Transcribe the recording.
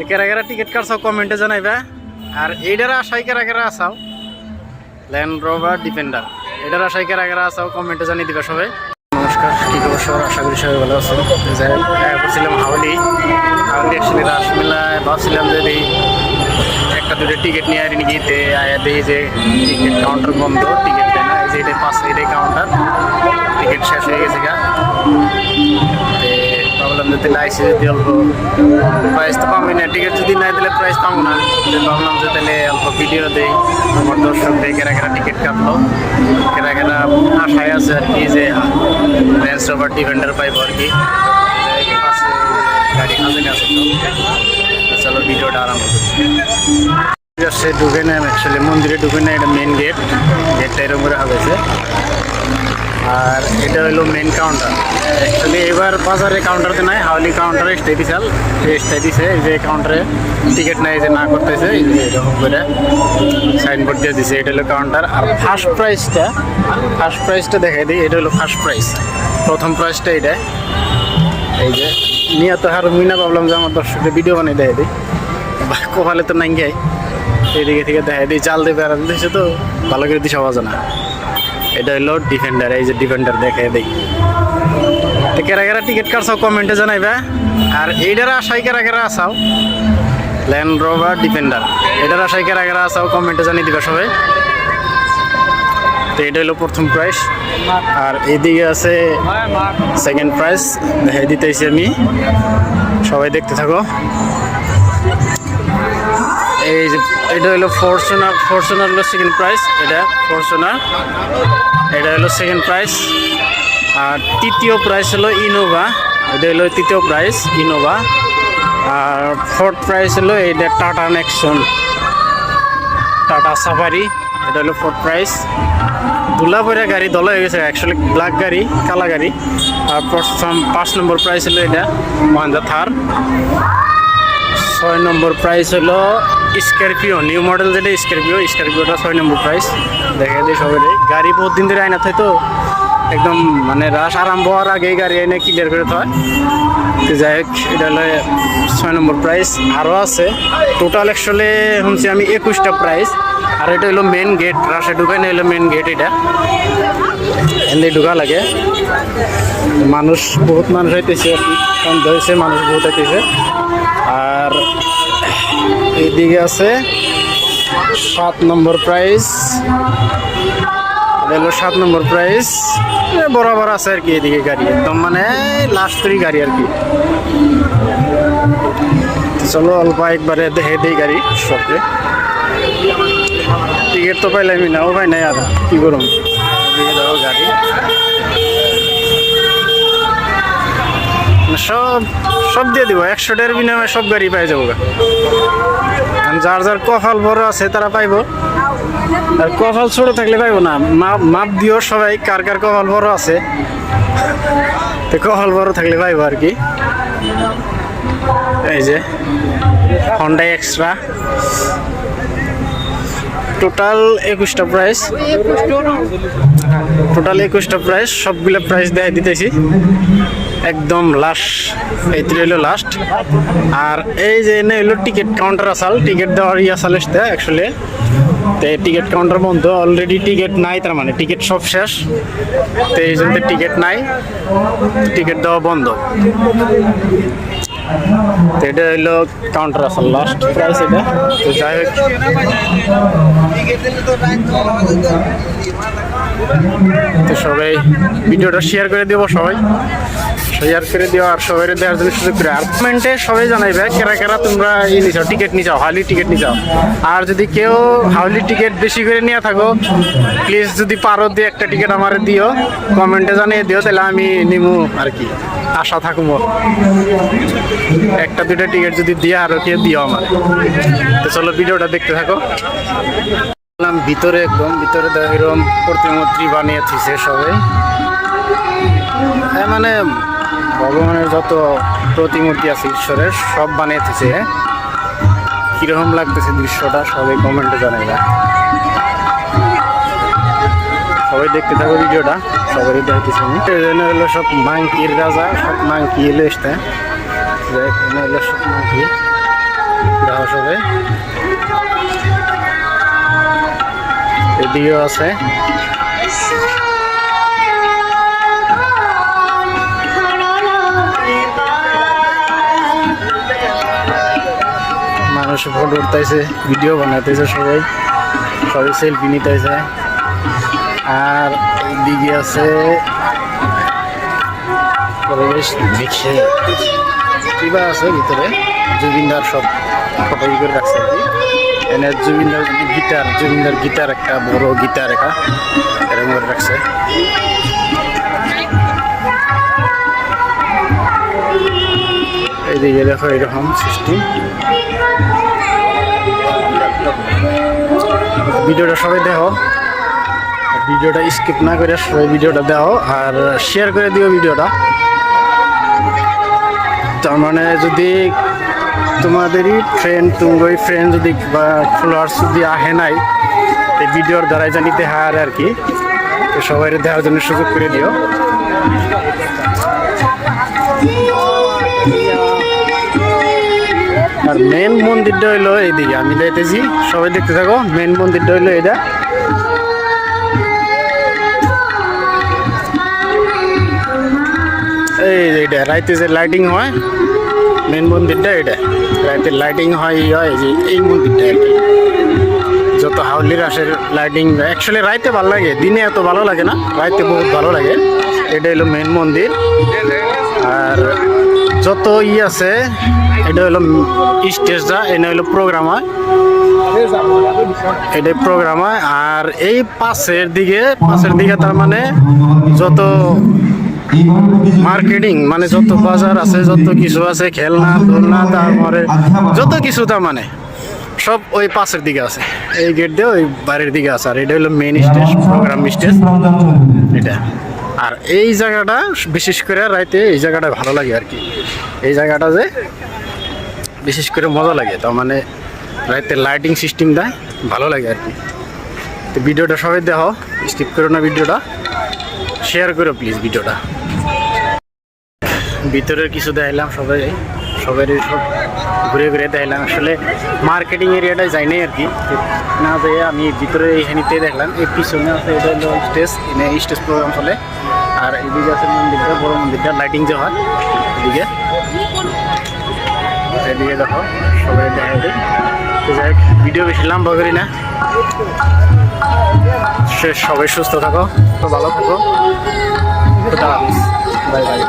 কেরা কেরা টিকিট কাটছাও কমেন্টে জানাইবা। আর এইটার আশায় কেরা কেরা আসাও ল্যান্ড রোভার ডিফেন্ডার, এটার আশায় কেরা কেরা আসাও কমেন্টে জানিয়ে দিবা সবাই। নমস্কার, কি খবর সবার? আশা করি সবাই ভালো আছেন। করছিলাম হাওলি অ্যাকচুয়ালি রাসমেলায় ভাবছিলাম যে এই একটা দুটো টিকিট নিয়ে আর গিয়েতে আয়া দেখি যে টিকিট কাউন্টার বন্ধ, টিকিট দেয় না। এই যে এটাই পাশে এটাই কাউন্টার, টিকিট শেষ হয়ে গেছে গা। ভাবলাম যে তাহলে আইসি যদি অল্প প্রাইস তো পাবো না, টিকিট যদি না দিলে প্রাইস পাবো না। ভাবলাম যে তাহলে অল্প ভিডিও দেই, আমার দর্শকদের কেরা কেরা টিকিট কাটলো, কেরা কেরা আশায় আছে আর কি যে রেঞ্জ রোভার ডিফেন্ডার পাইবো আর কি। গাড়ি হাজির আছে, চলো ভিডিওটা আরম্ভ করি। সে ঢুকে নেয় অ্যাকচুয়ালি মন্দিরে ঢুকে নেয়, এটা মেন গেট, গেটটা এরকম করে হয়েছে। আর এটা হলো মেন কাউন্টার। অ্যাকচুয়ালি এবার বাজারে কাউন্টারতে নাই, হাওলি কাউন্টারে স্টে দিছে। এই যে কাউন্টারে টিকিট নেয় যে না করতেছে, এই যে এরকম করে সাইনবোর্ড দিয়ে দিছে, এটা হলো কাউন্টার। আর ফার্স্ট প্রাইসটা দেখাই দিই, এটা হলো ফার্স্ট প্রাইস, প্রথম প্রাইসটা এটা। এই যে নিয়ে তো হার মিনা ভাবলাম যে আমার দর্শকদের ভিডিও বানিয়ে দেখাই দিই, কপালে তো নাই গাই এইদিকে থেকে দেখাই দিই। জাল দিয়ে বেড়াতে দিচ্ছে তো ভালো করে দিশা বাজে না। এটা হলো ডিফেন্ডার, এই যে ডিফেন্ডার দেখাই দিই। তো কেরা কেরা টিকিট কাটছাও কমেন্টে জানাইবা। আর এইটার আশায় কেরা কেরা আসাও ল্যান্ড রোভার ডিফেন্ডার, এটার আশায় কেরা কেরা আসাও কমেন্টে জানিয়ে দিবা সবাই। তো এটা হলো প্রথম প্রাইস। আর এইদিকে আছে সেকেন্ড প্রাইস, দেখাই দিতেছি আমি, সবাই দেখতে থাকো। এই যে এটা হলো ফরচুনার হলো সেকেন্ড প্রাইস, এটা ফরচুনার, এটা হলো সেকেন্ড প্রাইস। আর তৃতীয় প্রাইস হলো ইনোভা, এটা হলো তৃতীয় প্রাইস ইনোভা। আর ফোর্থ প্রাইস হলো এইটা টাটা নেক্সন, টাটা সাফারি, এটা হলো ফোর্থ প্রাইস। দুলাভরা গাড়ি দল হয়ে গেছে, অ্যাকচুয়ালি ব্ল্যাক গাড়ি, কালা গাড়ি। আর প্রথম 5 নম্বর প্রাইস হলো এটা মহিন্দ্রা থার। 6 নম্বর প্রাইস হলো স্করপিও, নিউ মডেল যেটা স্করপিওটা 6 নম্বর প্রাইস। দেখা যায় সবাই গাড়ি বহুত দিন ধরে আইনা থাকে তো একদম মানে রাশ আরম্ভ হওয়ার আগেই গাড়ি এনে ক্লিয়ার করে হয়। তো যাই হোক, এটা হলো 6 নম্বর প্রাইস। আরও আছে টোটাল অ্যাকচুয়ালি শুনছি আমি 21টা প্রাইস। আর এটা হলো মেন গেট, রাশে ঢুকাই না, হলো মেন গেট, এটা এনে ঢুকা লাগে। বহুত মানুষ হইতেছে আর কি, বন্ধ হয়েছে, মানুষ বহুত হইতেছে। আর এইদিকে আছে 7 নম্বর প্রাইস, এটা হলো 7 নম্বর প্রাইস। বরাবর আছে আর কি এদিকে গাড়ি, একদম মানে লাস্ট 3 গাড়ি আর কি। চলো অল্প একবারে দেখে দিই গাড়ি সবকে। টিকিট তো পাইলামই না, ও ভাই নাই, আর কি করুন। এদিকে দেখো গাড়ি সব দিয়ে দিব, 100 টাকার বিনিময়ে সব গাড়ি পাই যাবো। যার যার কপাল বড় আছে তারা পাইব, আর কপাল ছোট থাকলে পাইব না। মাপ দিও সবাই, কার কার কপাল বড় আছে, তো কপাল বড় থাকলে পাইব আর কি। এই যে হন্ডা এক্সট্রা, টোটাল 21টা প্রাইস, সবগুলো প্রাইস দেখাই দিতেছি একদম লাস্ট। এইটা হলো লাস্ট। আর এই যে এনে হলো টিকিট কাউন্টার আসাল, টিকিট দেওয়ার আসাল আসতে অ্যাকচুয়ালি। তো টিকিট কাউন্টার বন্ধ অলরেডি, টিকিট নাই, তার মানে টিকিট সব শেষ। তো এই জন্য টিকিট নাই, টিকিট দেওয়া বন্ধ। তো এটা হলো কাউন্টার আসাল লাস্ট প্রাইস এটা। তো যাই হোক, তো সবাই ভিডিওটা শেয়ার করে দেবো, সবাই শেয়ার করে দিও। আর সবাই দেওয়ার জন্য সুযোগ করে। আর কমেন্টে সবাই জানাইবে কেরা কেরা তোমরা নিচাও, টিকিট নিচাও, হাওলি টিকিট নিচাও। আর যদি কেউ হাওলি টিকিট বেশি করে নিয়ে থাকো, প্লিজ যদি পারো দিয়ে একটা টিকিট আমার দিও, কমেন্টে জানিয়ে দিও, তাহলে আমি নিমু আর কি, আশা থাকুমো। 1-2টা টিকিট যদি দিয়ে আরো কেউ দিও আমার। তো চলো ভিডিওটা দেখতে থাকো। ভিতরে একদম ভিতরে এরকম প্রতিমূর্তি বানিয়ে দিছে সবাই, মানে ভগবানের যত প্রতিমূর্তি আছে ঈশ্বরের সব বানিয়ে দিছে। কিরকম লাগতেছে দৃশ্যটা সবাই কমেন্টে জানাইবা। সবাই দেখতে থাকো ভিডিওটা, সবাই দেখতেছি। হলো সব মাংকির রাজা, সব মাংকি এলো এসতে হলো সব মাংকি। সবাই। এদিকেও আছে। মানুষ ফটো উঠতেছে, ভিডিও বানাইতেছে, সবাই সবাই সেলফি নিতেছে। আর এইদিকে আছে পরিবেশ দেখে কিবা আছে ভিতরে জুবিনদার সব ফটো করে রাখছে আর কি। এনে জুবিনদার গিটার একটা বড় গিটার এরকম করে রাখছে। এইদিকে দেখো এরকম সিস্টেম। ভিডিওটা সবাই দেখো, ভিডিওটা স্কিপ না করে সবাই ভিডিওটা দেখো আর শেয়ার করে দিও ভিডিওটা। তার মানে যদি তোমাদেরই ফ্রেন্ড যদি বা ফলোয়ার্স যদি আহে নাই এই ভিডিওর দ্বারাই জানিতে হার আর কি, তো সবাই দেখার জন্য সুযোগ করে দিও। আর মেন মন্দিরটা হইলো এইদিকে, আমি যাইতেছি, সবাই দেখতে থাকো। মেন মন্দিরটা হইলো এটা। এইটা রাইতে যে লাইটিং হয়, মেন মন্দিরটা এটা রাইতে লাইটিং হয় যে এই মন্দিরটা আর কি। যত হাউলির আসে লাইটিং অ্যাকচুয়ালি রাইতে ভালো লাগে, দিনে এত ভালো লাগে না, রাইতে বহুত ভালো লাগে। এটা হলো মেন মন্দির। আর যত আছে এটা হলো স্টেজটা, এটা হলো প্রোগ্রাম হয়, এটা প্রোগ্রাম হয়। আর এই পাশের দিকে তার মানে যত মার্কেটিং মানে যত বাজার আছে, যত কিছু আছে, খেলনা দোলনা, তারপরে যত কিছু তার মানে সব ওই পাশের দিকে আছে। এই গেট দিয়ে ওই বাড়ির দিকে আছে। আর এটা হলো মেন স্টেজ, প্রোগ্রাম স্টেজ এটা। আর এই জায়গাটা বিশেষ করে রাইতে এই জায়গাটা ভালো লাগে আর কি। এই জায়গাটা যে বিশেষ করে মজা লাগে, তার মানে রাইতে লাইটিং সিস্টেম দেয়, ভালো লাগে আর কি। তো ভিডিওটা সবাই দেখো, স্কিপ করো না, ভিডিওটা শেয়ার করো প্লিজ ভিডিওটা। ভিতরের কিছু দেখাইলাম, সবাই সব ঘুরে দেখাইলাম। আসলে মার্কেটিং এরিয়াটাই যাই নাই আর কি, না যাই আমি ভিতরে এইখানিতে দেখলাম। এই পিছনে আছে এটা হলো স্টেজ, এনে স্টেজ প্রোগ্রাম চলে। আর এদিকে আছে মন্দিরটা, বড় মন্দিরটা, লাইটিং যে হয় এদিকে দেখো, সবাই দেখাই দিই। তো যাই হোক, ভিডিও বেশি লম্বা করি না, সবাই সুস্থ থাকো, তো ভালো থাকো, বাই বাই।